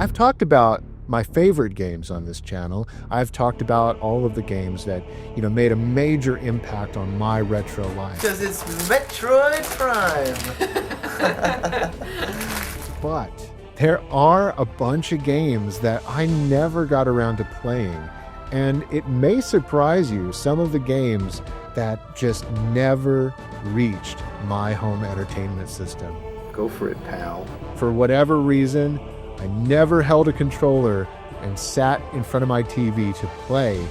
I've talked about my favorite games on this channel. I've talked about all of the games that, made a major impact on my retro life. Because it's Metroid Prime. But there are a bunch of games that I never got around to playing. And it may surprise you, some of the games that just never reached my home entertainment system. Go for it, pal. For whatever reason, I never held a controller and sat in front of my TV to play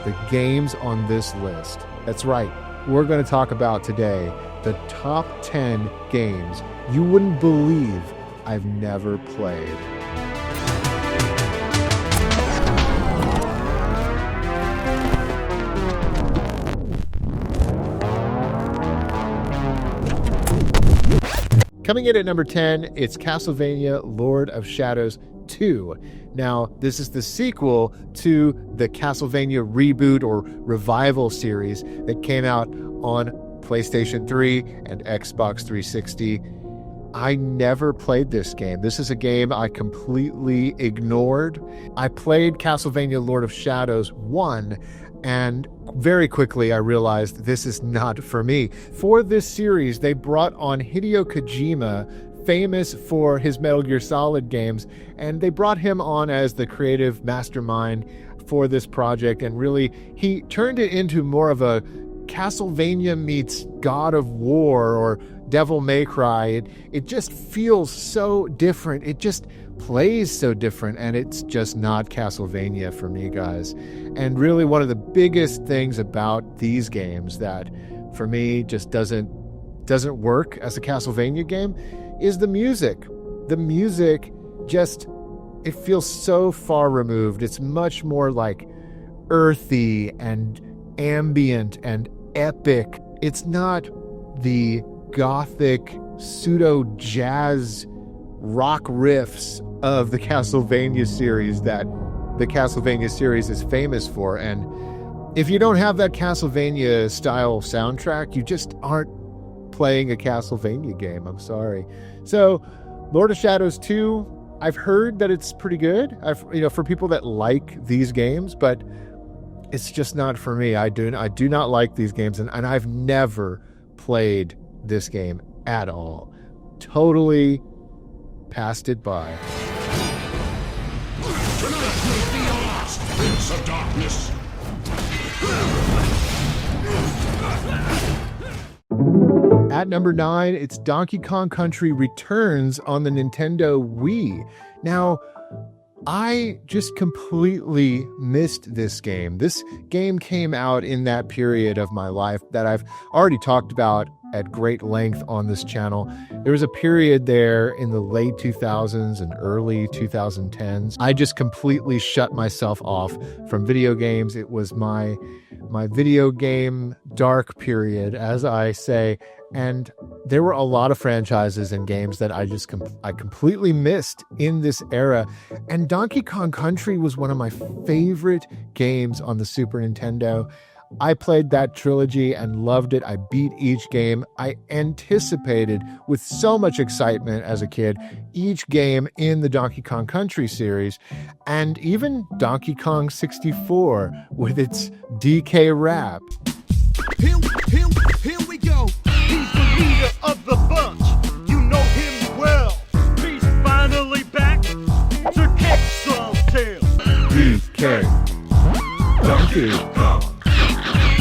the games on this list. That's right, we're going to talk about today the top 10 games you wouldn't believe I've never played. Coming in at number 10, it's Castlevania Lord of Shadows 2. Now, this is the sequel to the Castlevania reboot or revival series that came out on PlayStation 3 and Xbox 360. I never played this game. This is a game I completely ignored. I played Castlevania Lord of Shadows 1, and very quickly I realized this is not for me. For this series, they brought on Hideo Kojima, famous for his Metal Gear Solid games, and they brought him on as the creative mastermind for this project, and really, he turned it into more of a Castlevania meets God of War or Devil May Cry. It just feels so different. It just plays so different, and it's just not Castlevania for me, guys. And really, one of the biggest things about these games that for me just doesn't work as a Castlevania game is the music. The music just, it feels so far removed. It's much more like earthy and ambient and epic. It's not the gothic pseudo jazz rock riffs of the Castlevania series that the Castlevania series is famous for. And if you don't have that Castlevania style soundtrack, you just aren't playing a Castlevania game. I'm sorry. So Lord of Shadows 2, I've heard that it's pretty good. For people that like these games, but it's just not for me. I do not like these games, and I've never played this game at all. Totally passed it by. Tonight will be your last, Prince of Darkness. At number 9, it's Donkey Kong Country Returns on the Nintendo Wii. Now, I just completely missed this game. This game came out in that period of my life that I've already talked about at great length on this channel. There was a period there in the late 2000s and early 2010s. I just completely shut myself off from video games. It was my video game dark period, as I say. And there were a lot of franchises and games that I completely missed in this era. And Donkey Kong Country was one of my favorite games on the Super Nintendo. I played that trilogy and loved it. I beat each game. I anticipated with so much excitement as a kid each game in the Donkey Kong Country series, and even Donkey Kong 64 with its DK rap. Here we go. He's the leader of the bunch. You know him well. He's finally back to kick some tail. DK. Donkey Kong.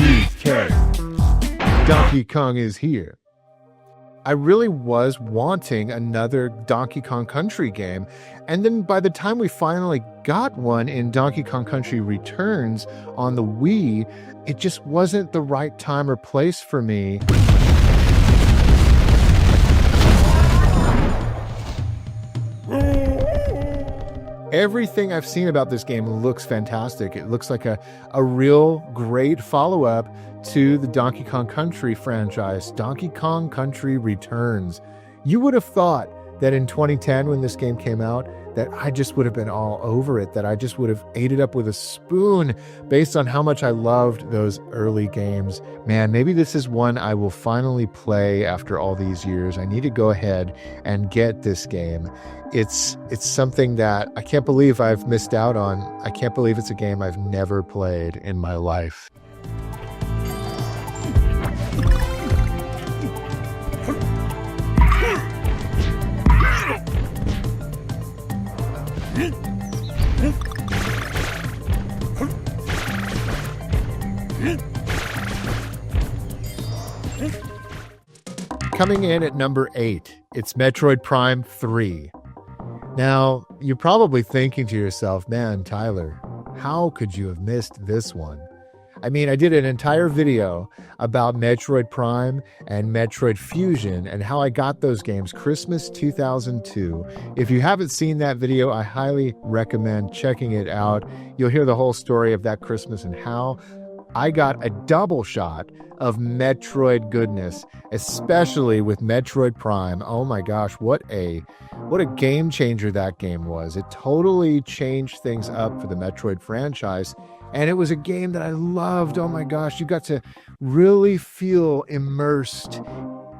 DK. Donkey Kong is here. I really was wanting another Donkey Kong Country game, and then by the time we finally got one in Donkey Kong Country Returns on the Wii, it just wasn't the right time or place for me. Everything I've seen about this game looks fantastic. It looks like a real great follow-up to the Donkey Kong Country franchise, Donkey Kong Country Returns. You would have thought that in 2010 when this game came out, that I just would have been all over it, that I just would have ate it up with a spoon based on how much I loved those early games. Man, maybe this is one I will finally play after all these years. I need to go ahead and get this game. It's something that I can't believe I've missed out on. I can't believe it's a game I've never played in my life. Coming in at number 8, it's Metroid Prime 3. Now, you're probably thinking to yourself, man, Tyler, how could you have missed this one? I mean, I did an entire video about Metroid Prime and Metroid Fusion and how I got those games Christmas 2002. If you haven't seen that video, I highly recommend checking it out. You'll hear the whole story of that Christmas and how I got a double shot of Metroid goodness, especially with Metroid Prime. Oh my gosh, what a game changer that game was. It totally changed things up for the Metroid franchise. And it was a game that I loved. Oh my gosh, you got to really feel immersed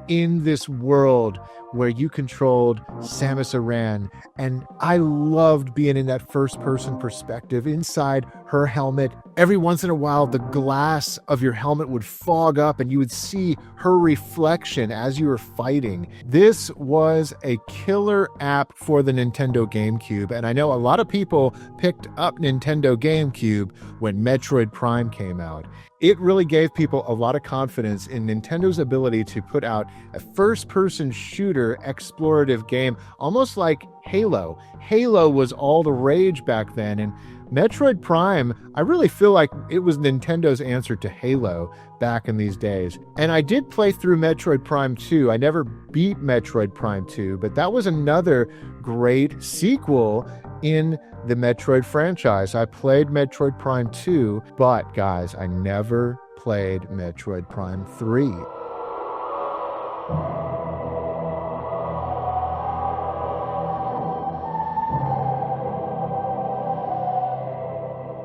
in this world where you controlled Samus Aran. And I loved being in that first-person perspective inside her helmet. Every once in a while, the glass of your helmet would fog up and you would see her reflection as you were fighting. This was a killer app for the Nintendo GameCube, and I know a lot of people picked up Nintendo GameCube when Metroid Prime came out. It really gave people a lot of confidence in Nintendo's ability to put out a first-person shooter explorative game, almost like Halo. Halo was all the rage back then, and Metroid Prime, I really feel like it was Nintendo's answer to Halo back in these days. And I did play through Metroid Prime 2. I never beat Metroid Prime 2, but that was another great sequel in the Metroid franchise. I played Metroid Prime 2, but guys, I never played Metroid Prime 3.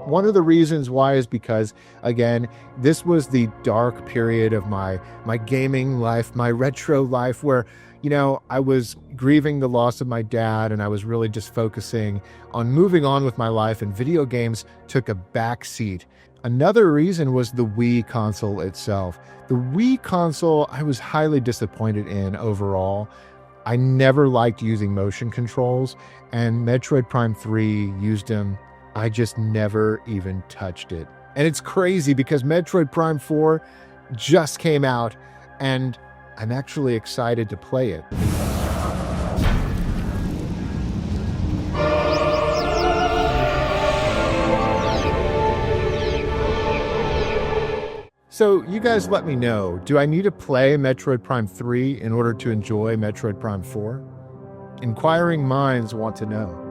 One of the reasons why is because, again, this was the dark period of my gaming life, my retro life, where, you know, I was grieving the loss of my dad and I was really just focusing on moving on with my life, and video games took a back seat. Another reason was the Wii console itself. The Wii console, I was highly disappointed in overall. I never liked using motion controls, and Metroid Prime 3 used them. I just never even touched it. And it's crazy because Metroid Prime 4 just came out and I'm actually excited to play it. So you guys let me know, do I need to play Metroid Prime 3 in order to enjoy Metroid Prime 4? Inquiring minds want to know.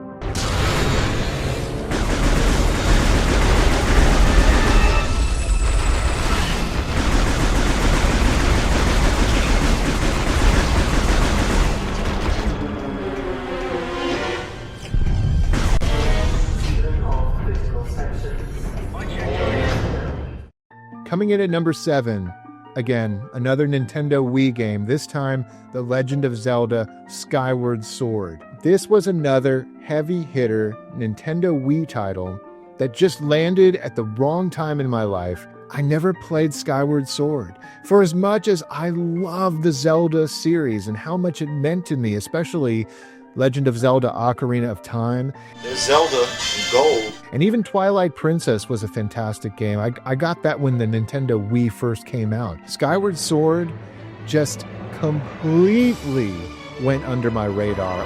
Coming in at number 7, again, another Nintendo Wii game, this time The Legend of Zelda Skyward Sword. This was another heavy hitter Nintendo Wii title that just landed at the wrong time in my life. I never played Skyward Sword. For as much as I love the Zelda series and how much it meant to me, especially Legend of Zelda Ocarina of Time. There's Zelda Gold. And even Twilight Princess was a fantastic game. I got that when the Nintendo Wii first came out. Skyward Sword just completely went under my radar.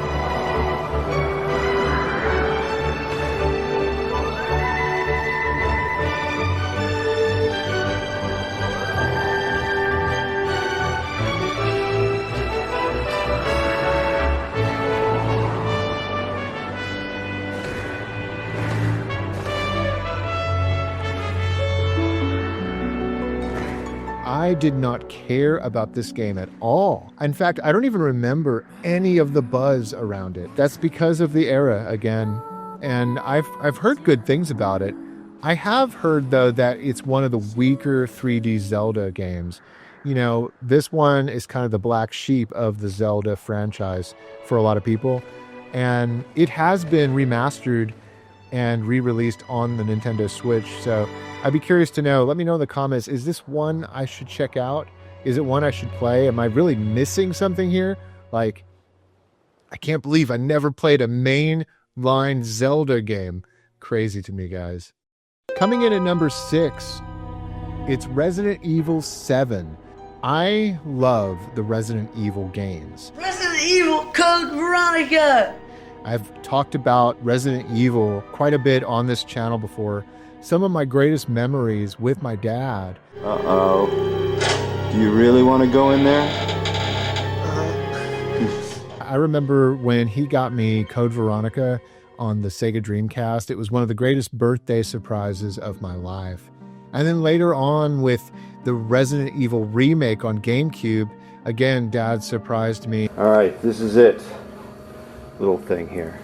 I did not care about this game at all. In fact, I don't even remember any of the buzz around it. That's because of the era again. And I've heard good things about it. I have heard, though, that it's one of the weaker 3D Zelda games. You know, this one is kind of the black sheep of the Zelda franchise for a lot of people. And it has been remastered and re-released on the Nintendo Switch. So I'd be curious to know. Let me know in the comments. Is this one I should check out? Is it one I should play? Am I really missing something here? Like, I can't believe I never played a mainline Zelda game. Crazy to me, guys. Coming in at number 6, it's Resident Evil 7. I love the Resident Evil games. Resident Evil Code Veronica! I've talked about Resident Evil quite a bit on this channel before. Some of my greatest memories with my dad. Uh-oh. Do you really want to go in there? I remember when he got me Code Veronica on the Sega Dreamcast. It was one of the greatest birthday surprises of my life. And then later on with the Resident Evil remake on GameCube, again, Dad surprised me. All right, this is it. Little thing here.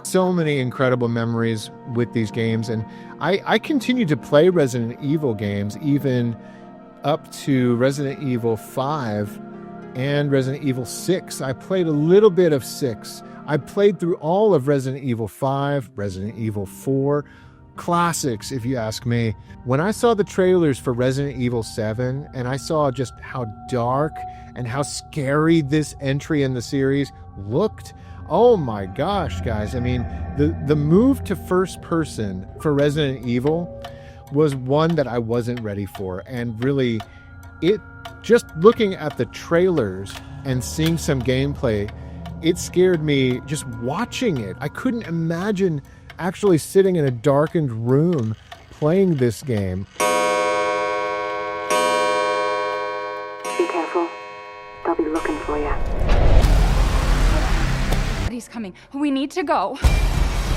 So many incredible memories with these games, and I continue to play Resident Evil games even up to Resident Evil 5 and Resident Evil 6. I played a little bit of 6. I played through all of Resident Evil 5, Resident Evil 4, classics if you ask me. When I saw the trailers for Resident Evil 7 and I saw just how dark and how scary this entry in the series looked, oh my gosh, guys. I mean, the move to first person for Resident Evil was one that I wasn't ready for. And really, it just looking at the trailers and seeing some gameplay, it scared me just watching it. I couldn't imagine actually sitting in a darkened room playing this game. Be careful. They'll be looking for you. He's coming. We need to go.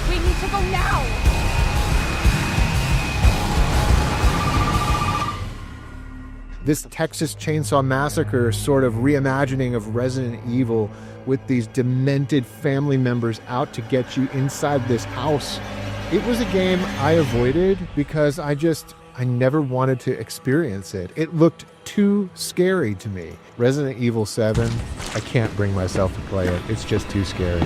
We need to go now. This Texas Chainsaw Massacre sort of reimagining of Resident Evil with these demented family members out to get you inside this house. It was a game I avoided because I never wanted to experience it. It looked too scary to me. Resident Evil 7, I can't bring myself to play it. It's just too scary.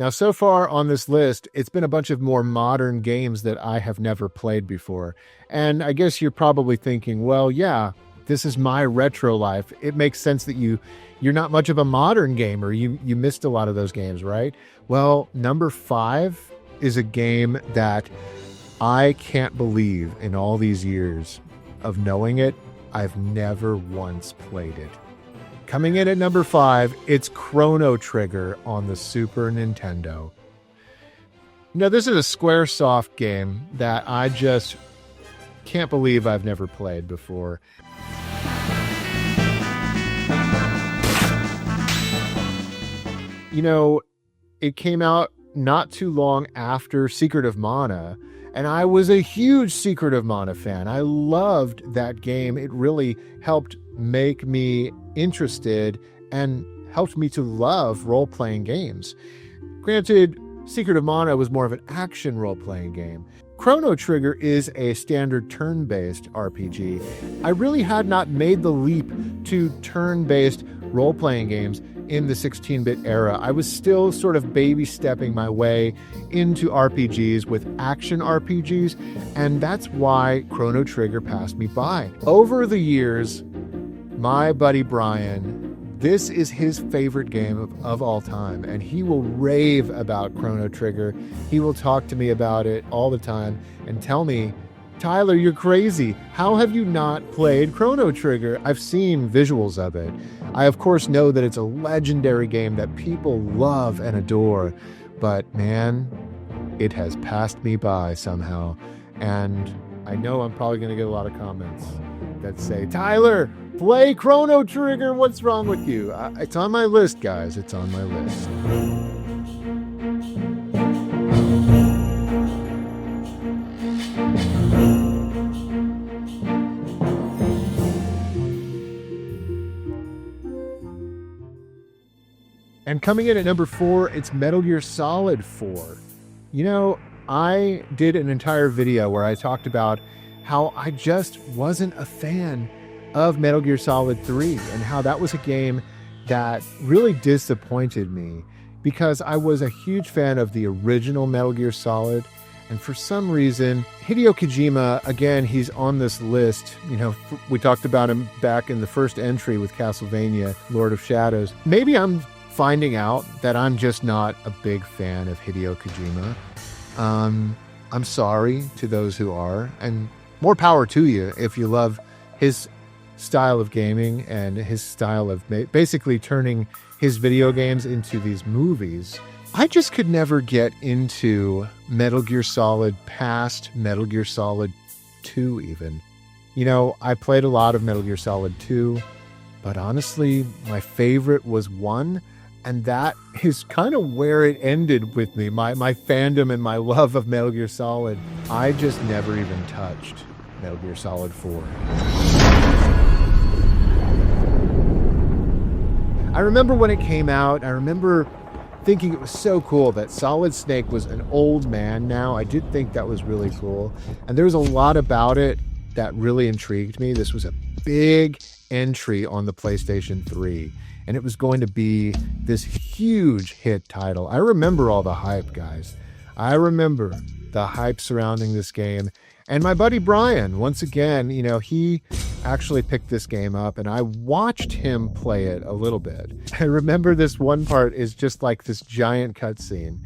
Now, so far on this list, it's been a bunch of more modern games that I have never played before. And I guess you're probably thinking, well, yeah, this is my retro life. It makes sense that you're not much of a modern gamer. You missed a lot of those games, right? Well, number 5 is a game that I can't believe in all these years of knowing it, I've never once played it. Coming in at number 5, it's Chrono Trigger on the Super Nintendo. Now, this is a Squaresoft game that I just can't believe I've never played before. You know, it came out not too long after Secret of Mana, and I was a huge Secret of Mana fan. I loved that game. It really helped make me interested and helped me to love role-playing games. Granted, Secret of Mana was more of an action role-playing game. Chrono Trigger is a standard turn-based RPG. I really had not made the leap to turn-based role-playing games in the 16-bit era. I was still sort of baby-stepping my way into RPGs with action RPGs, and that's why Chrono Trigger passed me by. Over the years, my buddy Brian, this is his favorite game of all time, and he will rave about Chrono Trigger. He will talk to me about it all the time and tell me Tyler, you're crazy. How have you not played Chrono Trigger? I've seen visuals of it. I, of course, know that it's a legendary game that people love and adore. But, man, it has passed me by somehow. And I know I'm probably going to get a lot of comments that say, Tyler, play Chrono Trigger. What's wrong with you? It's on my list, guys. It's on my list. And coming in at number 4, it's Metal Gear Solid 4. You know, I did an entire video where I talked about how I just wasn't a fan of Metal Gear Solid 3 and how that was a game that really disappointed me because I was a huge fan of the original Metal Gear Solid. And for some reason, Hideo Kojima, again, he's on this list. You know, we talked about him back in the first entry with Castlevania, Lord of Shadows. Maybe I'm finding out that I'm just not a big fan of Hideo Kojima. I'm sorry to those who are, and more power to you if you love his style of gaming and his style of basically turning his video games into these movies. I just could never get into Metal Gear Solid past Metal Gear Solid 2 even. You know, I played a lot of Metal Gear Solid 2, but honestly, my favorite was 1. And that is kind of where it ended with me, my fandom and my love of Metal Gear Solid. I just never even touched Metal Gear Solid 4. I remember when it came out, I remember thinking it was so cool that Solid Snake was an old man now. I did think that was really cool. And there was a lot about it that really intrigued me. This was a big entry on the PlayStation 3. And it was going to be this huge hit title. I remember all the hype, guys. I remember the hype surrounding this game. And my buddy Brian, once again, you know, he actually picked this game up and I watched him play it a little bit. I remember this one part is just like this giant cutscene.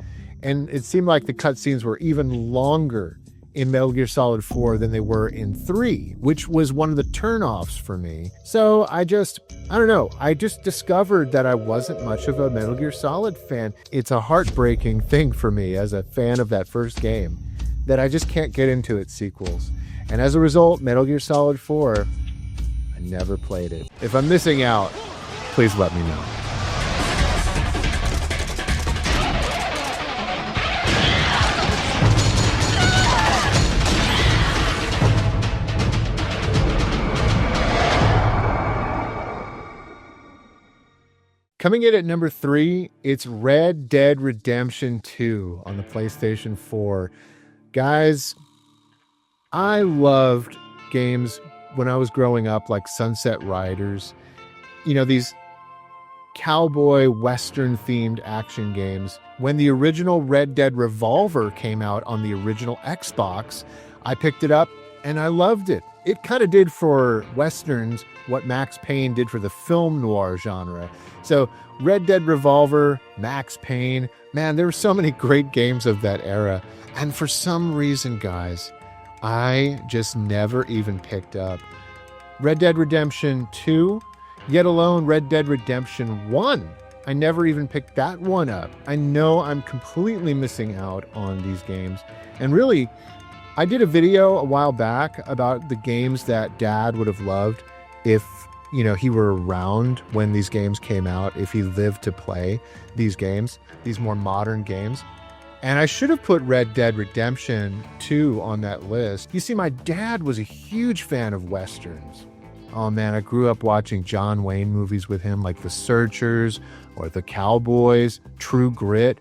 And it seemed like the cutscenes were even longer in Metal Gear Solid 4 than they were in 3, which was one of the turnoffs for me. So I don't know, I just discovered that I wasn't much of a Metal Gear Solid fan. It's a heartbreaking thing for me as a fan of that first game, that I just can't get into its sequels. And as a result, Metal Gear Solid 4, I never played it. If I'm missing out, please let me know. Coming in at number 3, it's Red Dead Redemption 2 on the PlayStation 4. Guys, I loved games when I was growing up, like Sunset Riders. You know, these cowboy western themed action games. When the original Red Dead Revolver came out on the original Xbox, I picked it up and I loved it. It kind of did for westerns what Max Payne did for the film noir genre. So Red Dead Revolver, Max Payne, man, there were so many great games of that era. And for some reason, guys, I just never even picked up Red Dead Redemption 2, yet alone Red Dead Redemption 1. I never even picked that one up. I know I'm completely missing out on these games. And really, I did a video a while back about the games that Dad would have loved if, you know, he were around when these games came out, if he lived to play these games, these more modern games. And I should have put Red Dead Redemption 2 on that list. You see, my dad was a huge fan of Westerns. Oh man, I grew up watching John Wayne movies with him, like The Searchers or The Cowboys, True Grit.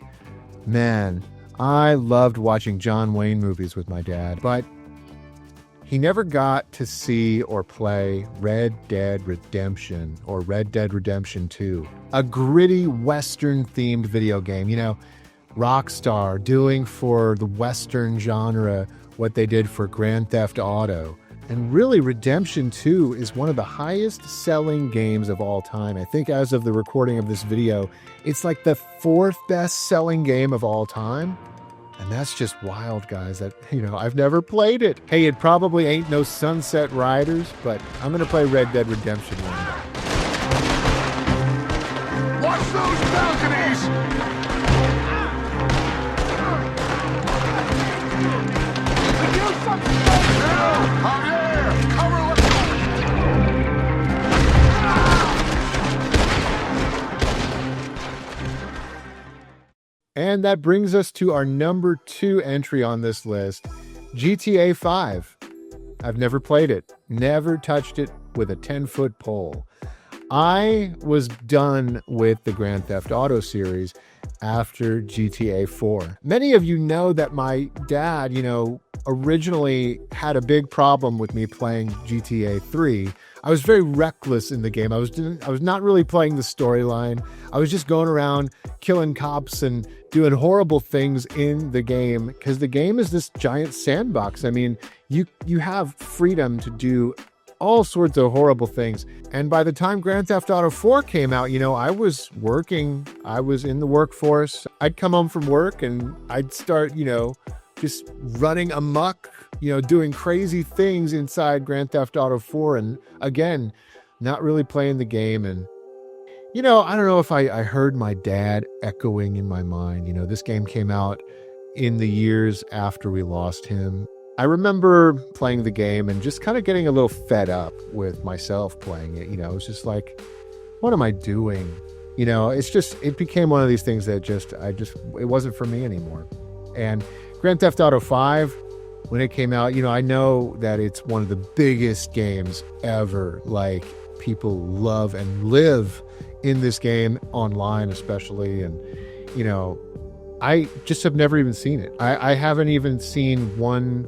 Man, I loved watching John Wayne movies with my dad, but he never got to see or play Red Dead Redemption or Red Dead Redemption 2, a gritty Western-themed video game. You know, Rockstar doing for the Western genre what they did for Grand Theft Auto. And really, Redemption 2 is one of the highest-selling games of all time. I think as of the recording of this video, it's like the 4th best-selling game of all time. And that's just wild, guys, that, I've never played it. Hey, it probably ain't no Sunset Riders, but I'm going to play Red Dead Redemption one day. Watch those balconies! And that brings us to our number 2 entry on this list, GTA 5. I've never played it, never touched it with a 10-foot pole. I was done with the Grand Theft Auto series after GTA 4. Many of you know that my dad, originally had a big problem with me playing GTA 3. I was very reckless in the game. I was not really playing the storyline. I was just going around killing cops and doing horrible things in the game because the game is this giant sandbox. I mean, you have freedom to do all sorts of horrible things. And by the time Grand Theft Auto 4 came out, I was working. I was in the workforce. I'd come home from work and I'd start, just running amok, doing crazy things inside Grand Theft Auto 4. And again, not really playing the game. And, I don't know if I heard my dad echoing in my mind. This game came out in the years after we lost him. I remember playing the game and just kind of getting a little fed up with myself playing it. It was just like, what am I doing? It became one of these things that it wasn't for me anymore. And Grand Theft Auto 5, when it came out, I know that it's one of the biggest games ever. Like, people love and live in this game online, especially. And, I just have never even seen it. I haven't even seen one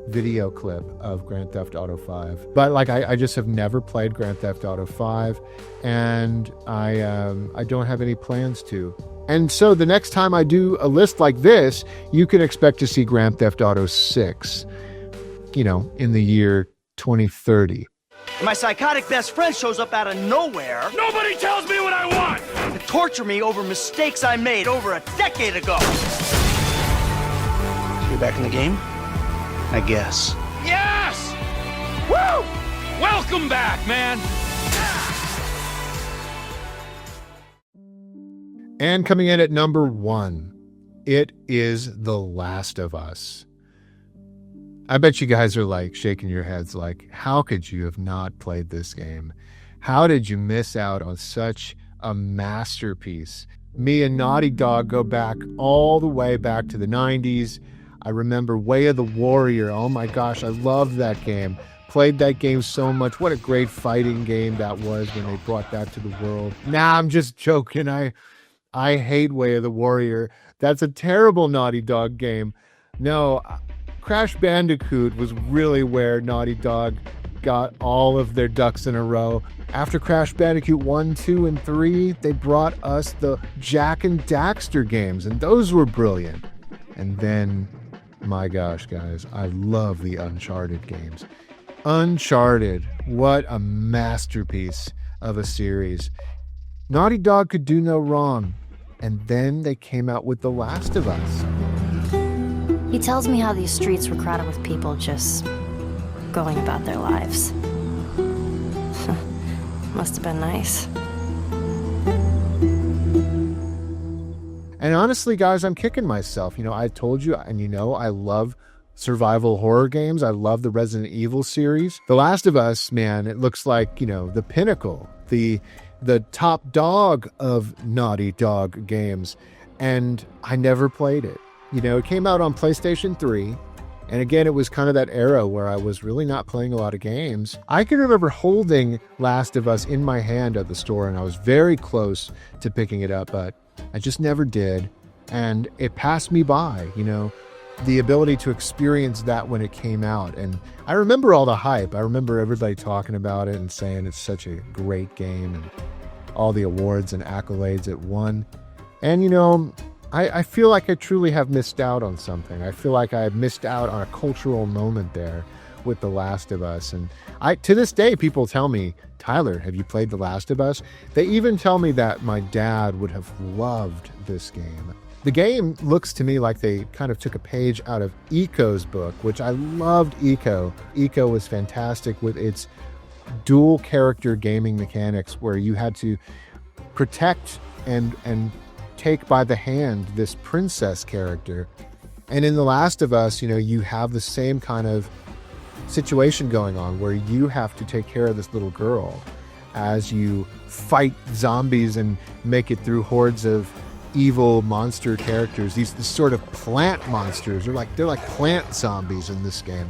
video clip of Grand Theft Auto 5. But I just have never played Grand Theft Auto 5, and I don't have any plans to. And so the next time I do a list like this, you can expect to see Grand Theft Auto 6, in the year 2030. My psychotic best friend shows up out of nowhere. Nobody tells me what I want! To torture me over mistakes I made over a decade ago. You back in the game? I guess. Yes! Woo! Welcome back, man! And coming in at number 1, it is The Last of Us. I bet you guys are shaking your heads how could you have not played this game? How did you miss out on such a masterpiece? Me and Naughty Dog go back all the way back to the 90s. I remember Way of the Warrior. Oh my gosh, I loved that game. Played that game so much. What a great fighting game that was when they brought that to the world. Nah, I'm just joking. I hate Way of the Warrior. That's a terrible Naughty Dog game. No, Crash Bandicoot was really where Naughty Dog got all of their ducks in a row. After Crash Bandicoot 1, 2, and 3, they brought us the Jak and Daxter games, and those were brilliant. And then, my gosh, guys, I love the Uncharted games. Uncharted, what a masterpiece of a series. Naughty Dog could do no wrong. And then they came out with The Last of Us. He tells me how these streets were crowded with people just going about their lives. Must have been nice. And honestly, guys, I'm kicking myself. I told you, and I love survival horror games. I love the Resident Evil series. The Last of Us, man, it looks like, the pinnacle, the top dog of Naughty Dog games. And I never played it. It came out on PlayStation 3. And again, it was kind of that era where I was really not playing a lot of games. I can remember holding Last of Us in my hand at the store, and I was very close to picking it up, but I just never did. And it passed me by, the ability to experience that when it came out. And I remember all the hype. I remember everybody talking about it and saying it's such a great game and all the awards and accolades it won. And, I feel like I truly have missed out on something. I feel like I missed out on a cultural moment there with The Last of Us. And to this day, people tell me, Tyler, have you played The Last of Us? They even tell me that my dad would have loved this game. The game looks to me like they kind of took a page out of Eco's book, which I loved Eco. Eco was fantastic with its dual character gaming mechanics where you had to protect and take by the hand this princess character. And in The Last of Us, you have the same kind of situation going on where you have to take care of this little girl as you fight zombies and make it through hordes of evil monster characters. These sort of plant monsters. They're like plant zombies in this game.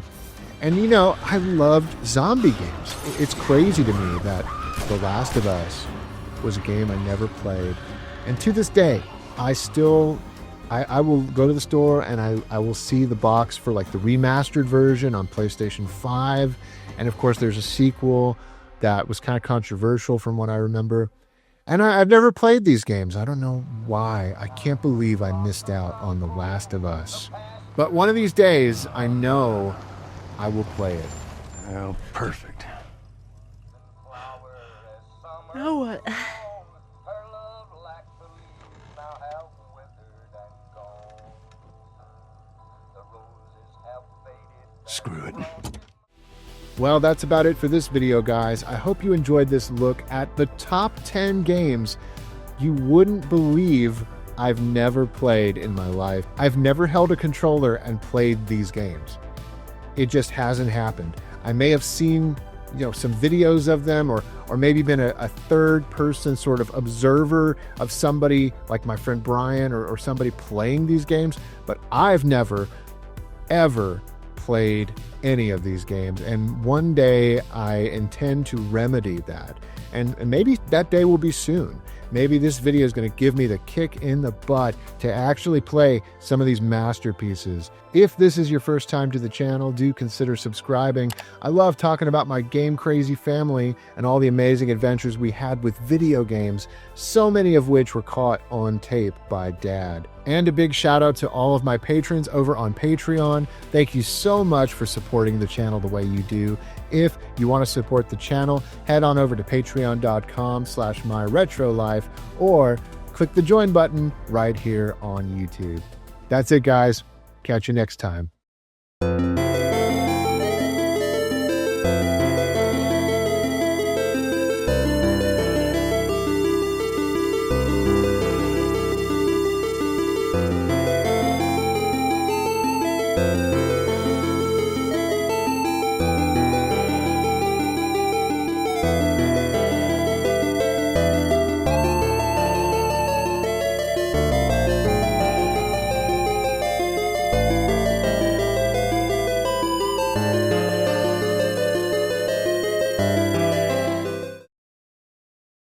And I loved zombie games. It's crazy to me that The Last of Us was a game I never played. And to this day, I will go to the store and I will see the box for like the remastered version on PlayStation 5. And of course, there's a sequel that was kind of controversial from what I remember. And I've never played these games. I don't know why. I can't believe I missed out on The Last of Us. But one of these days, I know I will play it. Oh, perfect. Now what? Screw it. Well, that's about it for this video, guys. I hope you enjoyed this look at the top 10 games you wouldn't believe I've never played in my life. I've never held a controller and played these games. It just hasn't happened. I may have seen, some videos of them or maybe been a third person sort of observer of somebody like my friend Brian or somebody playing these games, but I've never, ever played any of these games, and one day I intend to remedy that, and maybe that day will be soon. Maybe this video is going to give me the kick in the butt to actually play some of these masterpieces. If this is your first time to the channel, do consider subscribing. I love talking about my game crazy family and all the amazing adventures we had with video games, so many of which were caught on tape by Dad. And a big shout out to all of my patrons over on Patreon. Thank you so much for supporting the channel the way you do. If you want to support the channel, head on over to patreon.com/myretrolife or click the join button right here on YouTube. That's it, guys. Catch you next time.